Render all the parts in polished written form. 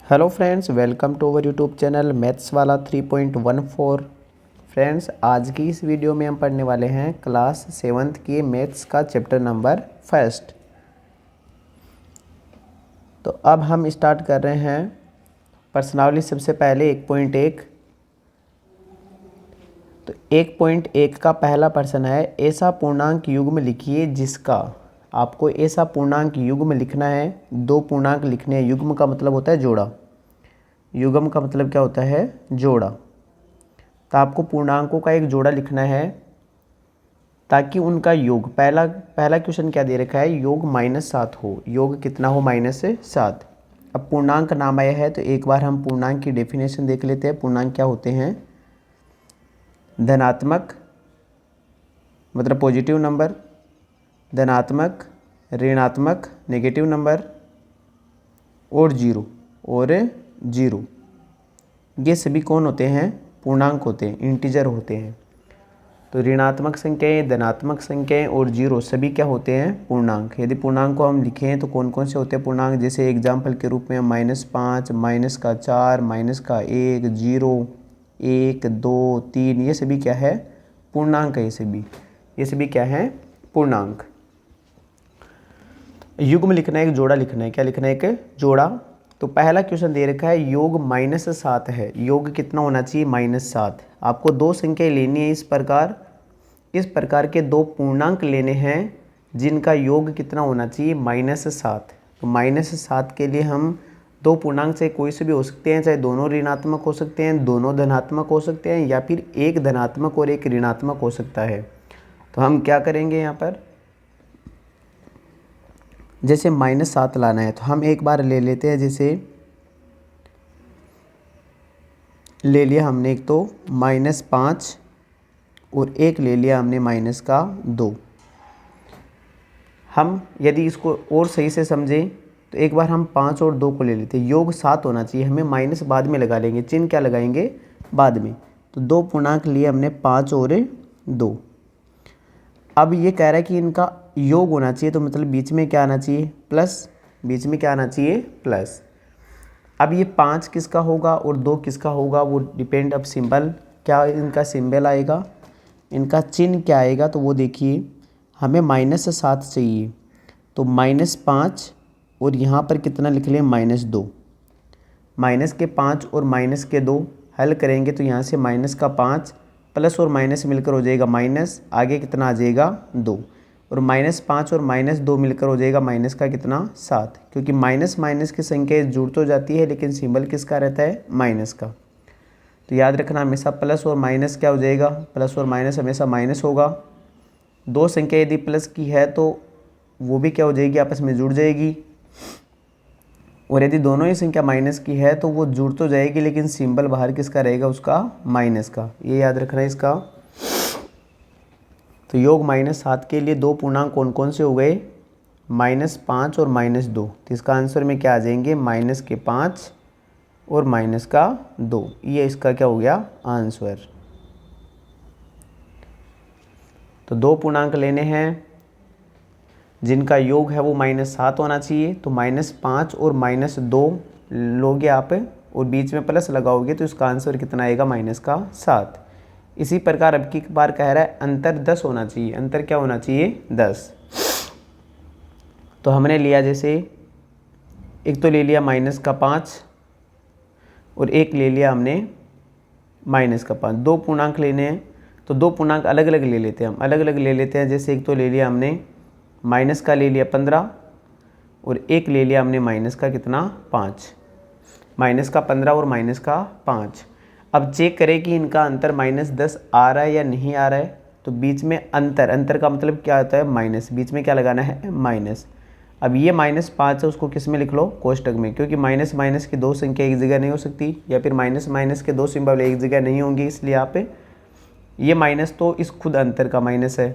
Hello friends, welcome to our YouTube channel maths वाला 3.14। Friends, आज की इस वीडियो में हम पढ़ने वाले हैं क्लास 7th की मैथ्स का चैप्टर नंबर फर्स्ट। तो अब हम स्टार्ट कर रहे हैं प्रश्नावली। सबसे पहले 1.1। तो 1.1 का पहला प्रश्न है, ऐसा पूर्णांक युग्म लिखिए जिसका। आपको ऐसा पूर्णांक युग्म लिखना है। दो पूर्णांक लिखने हैं। युग्म का मतलब होता है जोड़ा। युग्म का मतलब क्या होता है? जोड़ा। तो आपको पूर्णांकों का एक जोड़ा लिखना है ताकि उनका योग, पहला क्वेश्चन क्या दे रखा है? योग -7 हो। योग कितना हो? -7। अब पूर्णांक नाम आया है तो एक बार हम पूर्णांक की डेफिनेशन देख लेते हैं। पूर्णांक क्या होते हैं? धनात्मक मतलब पॉजिटिव नंबर, धनात्मक, ऋणात्मक नेगेटिव नंबर, और जीरो। ये सभी कौन होते हैं? पूर्णांक होते हैं, इंटीजर होते हैं। तो ऋणात्मक संख्याएं, धनात्मक संख्याएं और जीरो सभी क्या होते हैं? पूर्णांक। यदि पूर्णांक को हम लिखें तो कौन कौन से होते हैं पूर्णांक? जैसे एग्जाम्पल के रूप में -5, -4, -1, 0, 1, 2, 3, ये सभी क्या है? पूर्णांक है। ये सभी क्या है? पूर्णांक। युग्म लिखना है, एक जोड़ा लिखना है। क्या लिखना है? एक जोड़ा। तो पहला क्वेश्चन दे रखा है, योग -7 है। योग कितना होना चाहिए? -7। आपको दो संख्याएं लेनी है। इस प्रकार के दो पूर्णांक लेने हैं जिनका योग कितना होना चाहिए? -7। तो -7 के लिए हम दो पूर्णांक से कोई से भी हो सकते हैं, चाहे दोनों ऋणात्मक हो सकते हैं, दोनों धनात्मक हो सकते हैं, या फिर एक धनात्मक और एक ऋणात्मक हो सकता है। तो हम क्या करेंगे यहाँ पर? जैसे -7 लाना है तो हम एक बार ले लेते हैं। जैसे ले लिया हमने एक तो -5 और एक ले लिया हमने -2। हम यदि इसको और सही से समझें तो एक बार हम 5 और 2 को ले लेते हैं। योग 7 होना चाहिए। हमें माइनस बाद में लगा लेंगे। चिन्ह क्या लगाएंगे? बाद में। तो दो पूर्णांक लिए हमने 5 और 2। अब ये कह रहा है कि इनका योग होना चाहिए, तो मतलब बीच में क्या आना चाहिए? प्लस। बीच में क्या आना चाहिए? प्लस। अब ये 5 किसका होगा और 2 किसका होगा? वो डिपेंड। अब सिंबल क्या इनका सिंबल आएगा, इनका चिन्ह क्या आएगा? तो वो देखिए, हमें -7 चाहिए तो -5 और यहाँ पर कितना लिख लें? -2। माइनस के 5 और माइनस के 2 हल करेंगे तो यहाँ से -5 प्लस और माइनस मिलकर हो जाएगा माइनस। आगे कितना आ जाएगा? 2। और -5 और -2 मिलकर हो जाएगा माइनस का कितना? 7। क्योंकि माइनस माइनस की संख्या जुड़ तो जाती है लेकिन सिंबल किसका रहता है? माइनस का। तो याद रखना, हमेशा प्लस और माइनस क्या हो जाएगा? प्लस और माइनस हमेशा माइनस होगा। दो संख्या यदि प्लस की है तो वो भी क्या हो जाएगी? आपस में जुड़ जाएगी। और यदि दोनों ही संख्या माइनस की है तो वो जुड़ तो जाएगी लेकिन सिंबल बाहर किसका रहेगा? उसका माइनस का। ये याद रखना है इसका। तो योग -7 के लिए दो पूर्णांक कौन कौन से हो गए? -5 और -2। तो इसका आंसर में क्या आ जाएंगे? -5 और -2। ये इसका क्या हो गया? आंसर। तो दो पूर्णांक लेने हैं जिनका योग है वो -7 होना चाहिए। तो -5 और -2 लोगे आप और बीच में प्लस लगाओगे तो इसका आंसर कितना आएगा? -7। इसी प्रकार अब की बार कह रहा है अंतर 10 होना चाहिए। अंतर क्या होना चाहिए? 10। तो हमने लिया, जैसे एक तो ले लिया -5 और एक ले लिया हमने -5। दो पूर्णांक लेने हैं तो दो पूर्णांक अलग अलग ले लेते हैं। हम अलग अलग ले लेते हैं। जैसे एक तो ले लिया हमने माइनस का ले लिया 15 और एक ले लिया हमने माइनस का कितना? 5। माइनस का 15 और माइनस का 5। अब चेक करें कि इनका अंतर -10 आ रहा है या नहीं आ रहा है। तो बीच में अंतर का मतलब क्या होता है? माइनस। बीच में क्या लगाना है? माइनस। अब ये -5 है, उसको किस में लिख लो? कोष्टक में। क्योंकि माइनस माइनस की दो संख्या एक जगह नहीं हो सकती, या फिर माइनस माइनस के दो सिंबल एक जगह नहीं होंगी, इसलिए यहाँ पे ये माइनस तो इस खुद अंतर का माइनस है।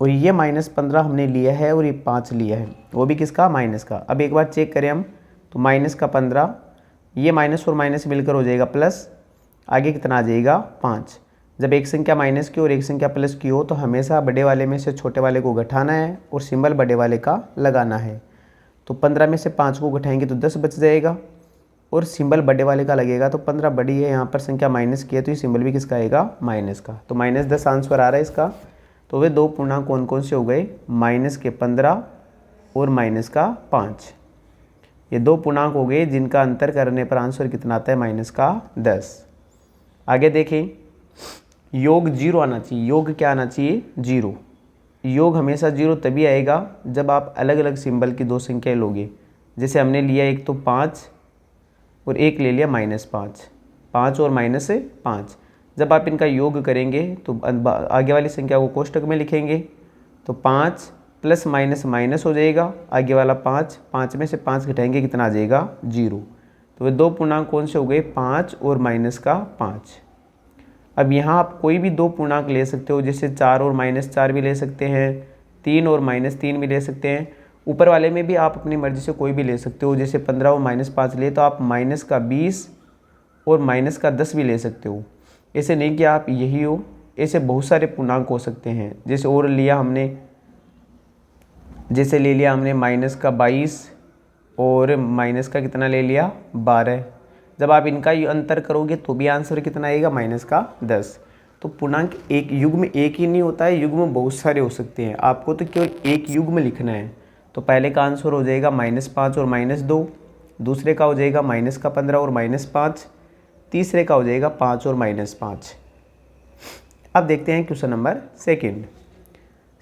और ये -15 हमने लिया है और ये 5 लिया है, वो भी किसका? माइनस का। अब एक बार चेक करें हम तो माइनस का 15, ये माइनस और माइनस मिलकर हो जाएगा प्लस। आगे कितना आ जाएगा? 5। जब एक संख्या माइनस की और एक संख्या प्लस की हो तो हमेशा बड़े वाले में से छोटे वाले को घटाना है और सिंबल बड़े वाले का लगाना है। तो 15 में से 5 को घटाएंगे तो 10 बच जाएगा, और सिंबल बड़े वाले का लगेगा। तो 15 बड़ी है, यहाँ पर संख्या माइनस की है, तो ये सिंबल भी किसका आएगा, माइनस का। तो -10 आंसर आ रहा है इसका। तो वे दो पूर्णांक कौन कौन से हो गए, -15 और -5। ये दो पूर्णांक हो गए जिनका अंतर करने पर आंसर कितना आता है, -10। आगे देखें, योग 0 आना चाहिए। योग क्या आना चाहिए, 0। योग हमेशा 0 तभी आएगा जब आप अलग अलग सिंबल की दो संख्याएं लोगे। जैसे हमने लिया एक तो 5 और एक ले लिया -5, 5 और -5। जब आप इनका योग करेंगे तो आगे वाली संख्या को कोष्टक में लिखेंगे, तो 5 प्लस माइनस माइनस हो जाएगा, आगे वाला 5, 5 में से 5 घटाएंगे कितना आ जाएगा, 0। तो वे दो पूर्णांक कौन से हो गए, 5 और -5। अब यहाँ आप कोई भी दो पूर्णांक ले सकते हो, जैसे 4 और -4 भी ले सकते हैं, 3 और -3 भी ले सकते हैं। ऊपर वाले में भी आप अपनी मर्जी से कोई भी ले सकते हो, जैसे 15 और -5 ले तो आप -20 और -10 भी ले सकते हो। ऐसे नहीं कि आप यही हो, ऐसे बहुत सारे पूर्णांक हो सकते हैं। जैसे और लिया हमने, जैसे ले लिया हमने -22 और माइनस का कितना ले लिया, 12। जब आप इनका अंतर करोगे तो भी आंसर कितना आएगा, -10। तो पूर्णांक एक युग्म एक ही नहीं होता है, युग्म बहुत सारे हो सकते हैं। आपको तो केवल एक युग्म लिखना है। तो पहले का आंसर हो जाएगा -5 और -2, दूसरे का हो जाएगा -15 और -5, तीसरे का हो जाएगा 5 और -5। अब देखते हैं क्वेश्चन नंबर 2।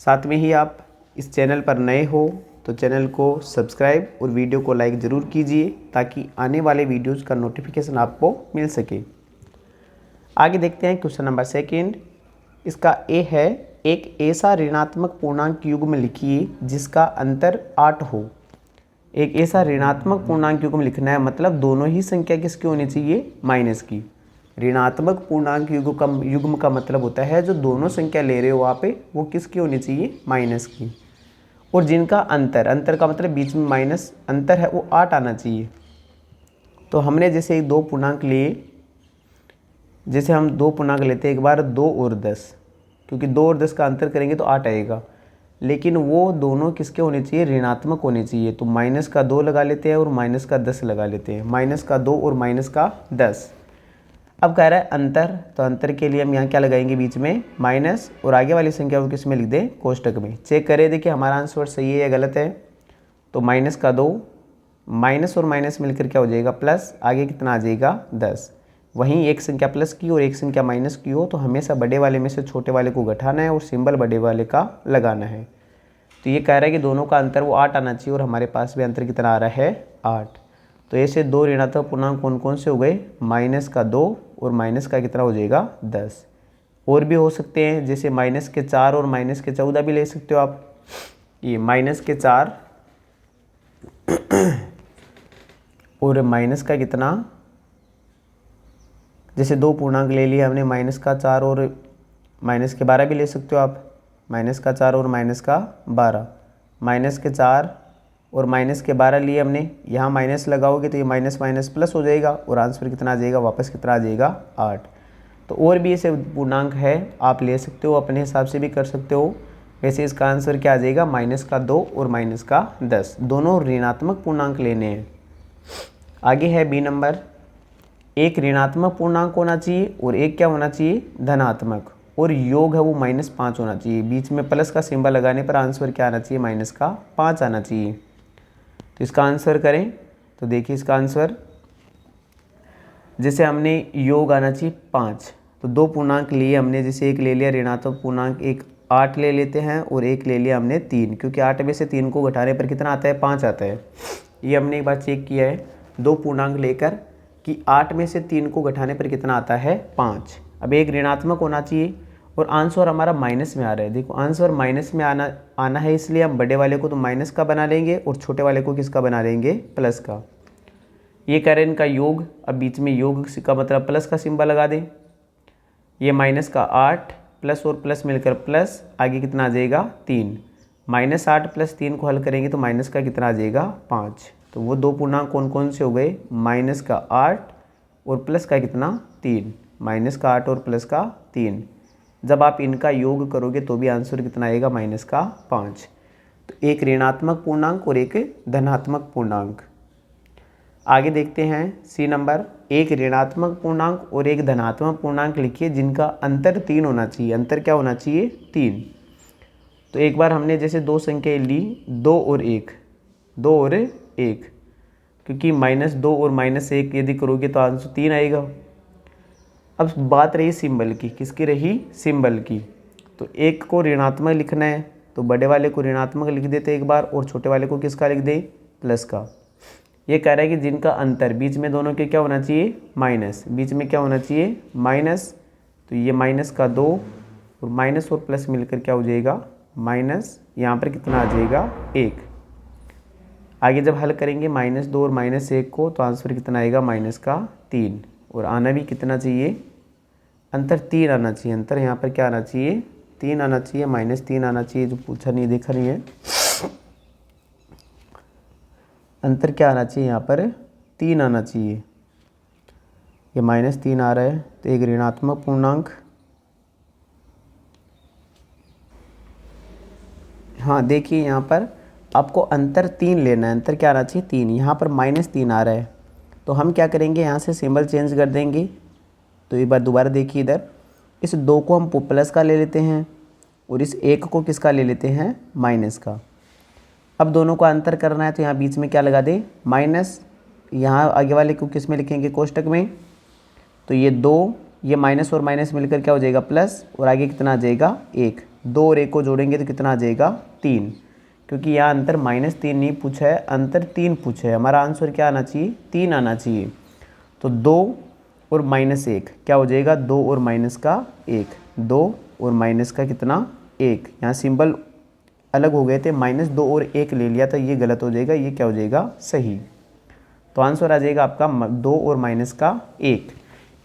साथ में ही आप इस चैनल पर नए हो तो चैनल को सब्सक्राइब और वीडियो को लाइक ज़रूर कीजिए, ताकि आने वाले वीडियोज़ का नोटिफिकेशन आपको मिल सके। आगे देखते हैं क्वेश्चन नंबर 2। इसका ए है, एक ऐसा ऋणात्मक पूर्णांक युग्म लिखिए जिसका अंतर 8 हो। एक ऐसा ऋणात्मक पूर्णांक युग्म लिखना है, मतलब दोनों ही संख्या किसकी होनी चाहिए, माइनस की। ऋणात्मक पूर्णांक युग्म का मतलब होता है जो दोनों संख्या ले रहे हो आप वो किसकी होनी चाहिए, माइनस की। और जिनका अंतर का मतलब बीच में माइनस अंतर है, वो 8 आना चाहिए। तो हमने जैसे दो पूर्णांक लिए, जैसे हम दो पूर्णांक लेते हैं एक बार, 2 और 10, क्योंकि 2 और 10 का अंतर करेंगे तो 8 आएगा। लेकिन वो दोनों किसके होने चाहिए, ऋणात्मक होने चाहिए। तो -2 लगा लेते हैं और -10 लगा लेते हैं, -2 और -10। अब कह रहा है अंतर, तो अंतर के लिए हम यहाँ क्या लगाएंगे, बीच में माइनस, और आगे वाली संख्या को किस में लिख दें, कोष्टक में। चेक करें, देखिए हमारा आंसर सही है या गलत है। तो -2, माइनस और माइनस मिलकर क्या हो जाएगा, प्लस, आगे कितना आ जाएगा, 10। वहीं एक संख्या प्लस की और एक संख्या माइनस की हो तो हमेशा बड़े वाले में से छोटे वाले को घटाना है और सिंबल बड़े वाले का लगाना है। तो ये कह रहा है कि दोनों का अंतर वो 8 आना चाहिए, और हमारे पास भी अंतर कितना आ रहा है, 8। तो ऐसे दो ऋणात्मक पूर्णांक कौन कौन से हो गए, -2 और माइनस का कितना हो जाएगा, 10। और भी हो सकते हैं, जैसे -4 और -14 भी ले सकते हो आप। ये -4 और माइनस का कितना, जैसे दो पूर्णांक ले लिए हमने, -4 और -12 भी ले सकते हो आप। -4 और -12, -4 और -12 लिए हमने, यहाँ माइनस लगाओगे तो ये माइनस माइनस प्लस हो जाएगा, और आंसर कितना आ जाएगा, वापस कितना आ जाएगा, 8। तो और भी ऐसे पूर्णांक है, आप ले सकते हो, अपने हिसाब से भी कर सकते हो। वैसे इसका आंसर क्या आ जाएगा, -2 और -10, दोनों ऋणात्मक पूर्णांक लेने हैं। आगे है बी नंबर, एक ऋणात्मक पूर्णांक होना चाहिए और एक क्या होना चाहिए, धनात्मक, और योग है वो -5 होना चाहिए। बीच में प्लस का सिंबल लगाने पर आंसर क्या आना चाहिए, -5 आना चाहिए। तो इसका आंसर करें तो देखिए इसका आंसर, जैसे हमने योग आना चाहिए 5, तो दो पूर्णांक लिए हमने, जैसे एक ले लिया ऋणात्मक पूर्णांक, एक 8 ले लेते हैं, और एक ले लिया हमने 3, क्योंकि 8 में से 3 को घटाने पर कितना आता है, 5 आता है। ये हमने एक बार चेक किया है दो पूर्णांक लेकर कि 8 में से 3 को घटाने पर कितना आता है, 5। अब एक ऋणात्मक होना चाहिए और आंसर हमारा माइनस में आ रहा है। देखो आंसर माइनस में आना है, इसलिए हम बड़े वाले को तो माइनस का बना लेंगे और छोटे वाले को किसका बना लेंगे, प्लस का। ये कह रहे हैं इनका योग, अब बीच में योग का मतलब प्लस का सिंबल लगा दें। ये माइनस का 8 प्लस और प्लस मिलकर प्लस, आगे कितना आ जाएगा, 3। -8 + 3 को हल करेंगे तो माइनस का कितना आ जाएगा, 5। तो वो दो पूर्णांक कौन कौन से हो गए, -8 और प्लस का कितना, 3। -8 और प्लस का 3। जब आप इनका योग करोगे तो भी आंसर कितना आएगा, -5। तो एक ऋणात्मक पूर्णांक और एक धनात्मक पूर्णांक। आगे देखते हैं सी नंबर, एक ऋणात्मक पूर्णांक और एक धनात्मक पूर्णांक लिखिए जिनका अंतर 3 होना चाहिए। अंतर क्या होना चाहिए? 3। तो एक बार हमने जैसे दो संख्याएं ली, 2 और 1, 2 और 1, क्योंकि -2 और -1 यदि करोगे तो आंसर 3 आएगा। अब बात रही सिंबल की, किसकी रही? सिंबल की। तो एक को ऋणात्मक लिखना है तो बड़े वाले को ऋणात्मक लिख देते एक बार और छोटे वाले को किसका लिख दे? प्लस का। ये कह रहा है कि जिनका अंतर बीच में दोनों के क्या होना चाहिए? माइनस। बीच में क्या होना चाहिए? माइनस। तो ये माइनस का 2 और माइनस और प्लस मिलकर क्या हो जाएगा? माइनस। यहाँ पर कितना आ जाएगा? 1। आगे जब हल करेंगे -2 और -1 को तो आंसर कितना आएगा? -3। और आना भी कितना चाहिए? अंतर 3 आना चाहिए। अंतर यहाँ पर क्या आना चाहिए? 3 आना चाहिए, -3 आना चाहिए, जो पूछा नहीं देखा नहीं है। अंतर क्या आना चाहिए? यहाँ पर 3 आना चाहिए। ये -3 आ रहा है तो एक ऋणात्मक पूर्णांक, हाँ देखिए यहाँ पर आपको अंतर 3 लेना है। अंतर क्या आना चाहिए? 3। यहाँ पर -3 आ रहा है तो हम क्या करेंगे? यहाँ से सिंबल चेंज कर देंगे। तो एक बार दोबारा देखिए इधर, इस 2 को हम प्लस का ले लेते हैं और इस 1 को किसका ले लेते हैं? माइनस का। अब दोनों को अंतर करना है तो यहाँ बीच में क्या लगा दे? माइनस। यहाँ आगे वाले को किस में लिखेंगे? कोष्टक में। तो ये 2, ये माइनस और माइनस मिलकर क्या हो जाएगा? प्लस। और आगे कितना आ जाएगा? 1। 2 और 1 को जोड़ेंगे तो कितना आ जाएगा? 3। क्योंकि यहाँ अंतर -3 नहीं पूछा है, अंतर 3 पूछा है। हमारा आंसर क्या आना चाहिए? 3 आना चाहिए। तो 2 और -1 क्या हो जाएगा? 2 और माइनस का 1। 2 और माइनस का कितना? 1। यहाँ सिंबल अलग हो गए थे, -2 और 1 ले लिया था, ये गलत हो जाएगा, ये क्या हो जाएगा? सही। तो आंसर आ जाएगा आपका 2 और माइनस का 1।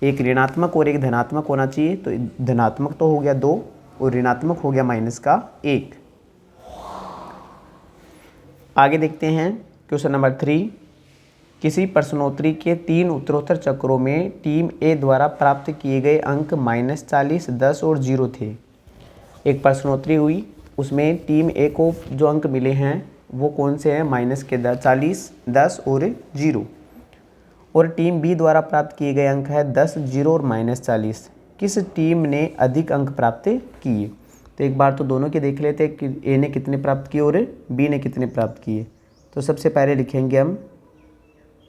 एक ऋणात्मक और एक धनात्मक होना चाहिए, तो धनात्मक तो हो गया 2 और ऋणात्मक हो गया -1। आगे देखते हैं क्वेश्चन नंबर 3। किसी प्रश्नोत्तरी के 3 उत्तरोत्तर चक्रों में टीम ए द्वारा प्राप्त किए गए अंक -40, 10 और 0 थे। एक प्रश्नोत्तरी हुई, उसमें टीम ए को जो अंक मिले हैं वो कौन से हैं? -40, 10 और 0। और टीम बी द्वारा प्राप्त किए गए अंक है 10, 0 और -40। किस टीम ने अधिक अंक प्राप्त किए? तो एक बार तो दोनों के देख लेते हैं कि ए ने कितने प्राप्त किए और बी ने कितने प्राप्त किए। तो सबसे पहले लिखेंगे हम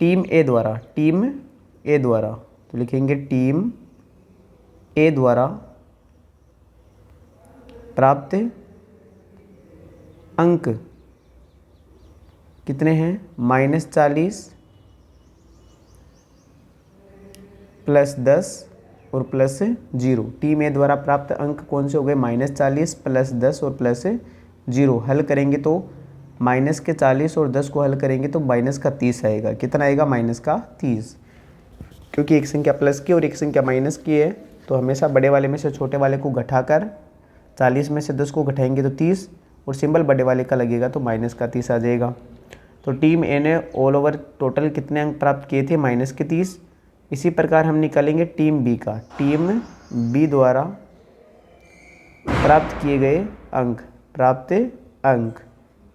टीम ए द्वारा, टीम ए द्वारा, तो लिखेंगे टीम ए द्वारा प्राप्त अंक कितने हैं? -40 + 10 और +0। टीम ए द्वारा प्राप्त अंक कौन से हो गए? -40 + 10 और +0। हल करेंगे तो -40 और 10 को हल करेंगे तो -30 आएगा। कितना आएगा? -30। क्योंकि एक संख्या प्लस की और एक संख्या माइनस की है तो हमेशा बड़े वाले में से छोटे वाले को घटाकर 40 में से 10 को घटाएंगे तो 30 और सिंबल बड़े वाले का लगेगा तो -30 आ जाएगा। तो टीम ए ने ऑल ओवर टोटल कितने अंक प्राप्त किए थे? -30। इसी प्रकार हम निकालेंगे टीम बी का। टीम बी द्वारा प्राप्त किए गए अंक, प्राप्त अंक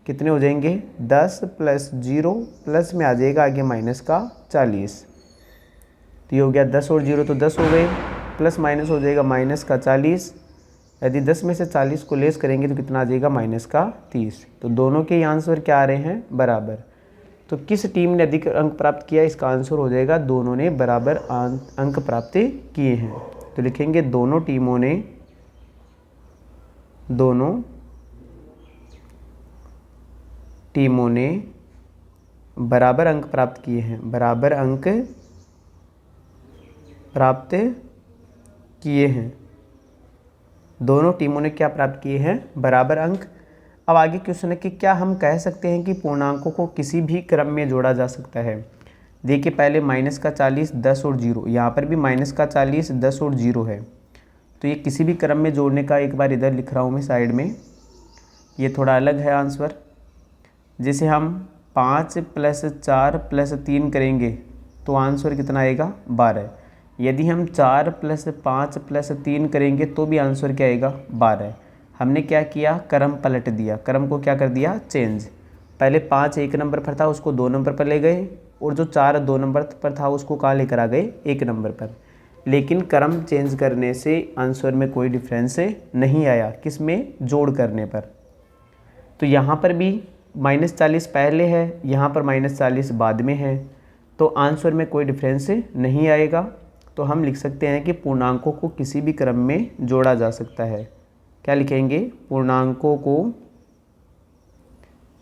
कितने हो जाएंगे? 10 + 0 प्लस में आ जाएगा आगे -40। तो ये हो गया 10 और 0 तो 10 हो गए, प्लस माइनस हो जाएगा -40। यदि 10 में से 40 को लेस करेंगे तो कितना आ जाएगा? -30। तो दोनों के आंसर क्या आ रहे हैं? बराबर। तो किस टीम ने अधिक अंक प्राप्त किया? इसका आंसर हो जाएगा दोनों ने बराबर अंक प्राप्त किए हैं। तो लिखेंगे दोनों टीमों ने बराबर अंक प्राप्त किए हैं, बराबर अंक प्राप्त किए हैं। दोनों टीमों ने क्या प्राप्त किए हैं? बराबर अंक। अब आगे क्वेश्चन है कि क्या हम कह सकते हैं कि पूर्णांकों को किसी भी क्रम में जोड़ा जा सकता है? देखिए पहले -40, 10 और 0, यहाँ पर भी -40, 10 और 0 है। तो ये किसी भी क्रम में जोड़ने का, एक बार इधर लिख रहा हूँ मैं साइड में, ये थोड़ा अलग है आंसर। जैसे हम 5 + 4 + 3 करेंगे तो आंसर कितना आएगा? 12। यदि हम 4 + 5 + 3 करेंगे तो भी आंसर क्या आएगा? 12। हमने क्या किया, क्रम पलट दिया, क्रम को क्या कर दिया, चेंज। पहले 5 1 नंबर पर था, उसको 2 नंबर पर ले गए, और जो 4 2 नंबर पर था उसको कहाँ लेकर आ गए, 1 नंबर पर। लेकिन क्रम चेंज करने से आंसर में कोई डिफरेंस नहीं आया, किस में, जोड़ करने पर। तो यहाँ पर भी -40 पहले है, यहाँ पर -40 बाद में है, तो आंसर में कोई डिफरेंस नहीं आएगा। तो हम लिख सकते हैं कि पूर्णांकों को किसी भी क्रम में जोड़ा जा सकता है। क्या लिखेंगे, पूर्णांकों को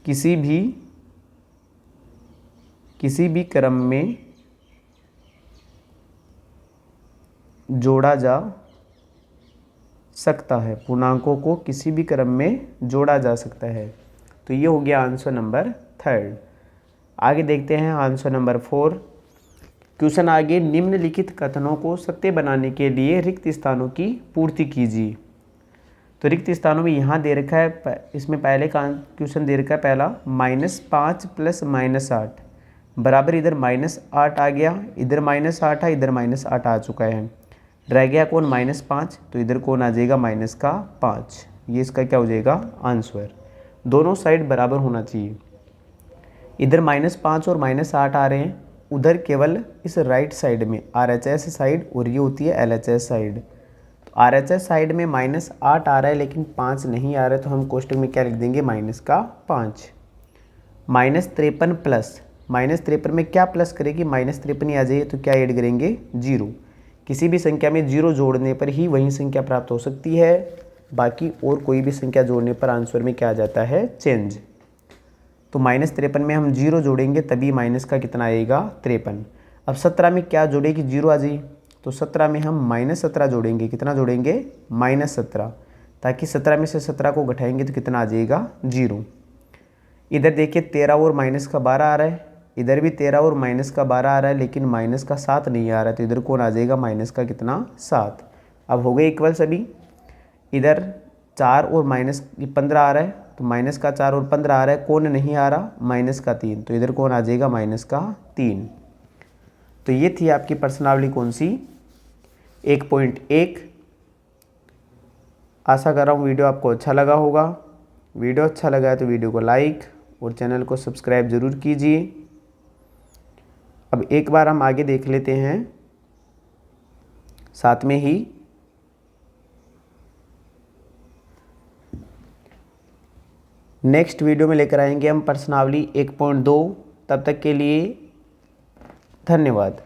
किसी भी क्रम में जोड़ा जा सकता है, पूर्णांकों को किसी भी क्रम में जोड़ा जा सकता है। तो ये हो गया आंसर नंबर 3। आगे देखते हैं आंसर नंबर 4। क्वेश्चन आगे, निम्नलिखित कथनों को सत्य बनाने के लिए रिक्त स्थानों की पूर्ति कीजिए। तो रिक्त स्थानों में यहाँ दे रखा है, इसमें पहले का क्वेश्चन दे रखा है पहला, -5 + -8 बराबर, इधर -8 आ गया, इधर -8 है, इधर -8 आ चुका है, रह गया कौन, -5, तो इधर कौन आ जाएगा, -5। ये इसका क्या हो जाएगा, आंसर। दोनों साइड बराबर होना चाहिए। इधर -5 और -8 आ रहे हैं, उधर केवल इस राइट साइड में RHS साइड, और ये होती है LHS साइड। तो RHS साइड में -8 आ रहा है लेकिन 5 नहीं आ रहा है, तो हम कोष्टक में क्या लिख देंगे, -5। -53 प्लस, -53 में क्या प्लस करेगी, -53 ही आ जाइए, तो क्या ऐड करेंगे, 0। किसी भी संख्या में 0 जोड़ने पर ही वही संख्या प्राप्त हो सकती है, बाकी और कोई भी संख्या जोड़ने पर आंसर में क्या आ जाता है, चेंज। तो -53 में हम 0 जोड़ेंगे तभी माइनस का कितना आएगा, 53। अब 17 में क्या जोड़ेगी, 0 आ जाए, तो 17 में हम -17 जोड़ेंगे, कितना जोड़ेंगे, -17, ताकि 17 में से 17 को घटाएंगे तो कितना आ जाएगा, 0। इधर देखिए 13 और -12 आ रहा है, इधर भी 13 और -12 आ रहा है, लेकिन -7 नहीं आ रहा है, तो इधर कौन आ जाएगा, माइनस का कितना, 7। अब हो गए इक्वल सभी। इधर 4 और -15 आ रहा है, तो -4 और 15 आ रहा है, कौन नहीं आ रहा, -3, तो इधर कौन आ जाएगा, -3। तो ये थी आपकी प्रश्नावली कौन सी, 1.1। आशा कर रहा हूँ वीडियो आपको अच्छा लगा होगा। वीडियो अच्छा लगा है तो वीडियो को लाइक और चैनल को सब्सक्राइब ज़रूर कीजिए। अब एक बार हम आगे देख लेते हैं, साथ में ही नेक्स्ट वीडियो में लेकर आएंगे हम प्रश्नावली 1.2। तब तक के लिए धन्यवाद।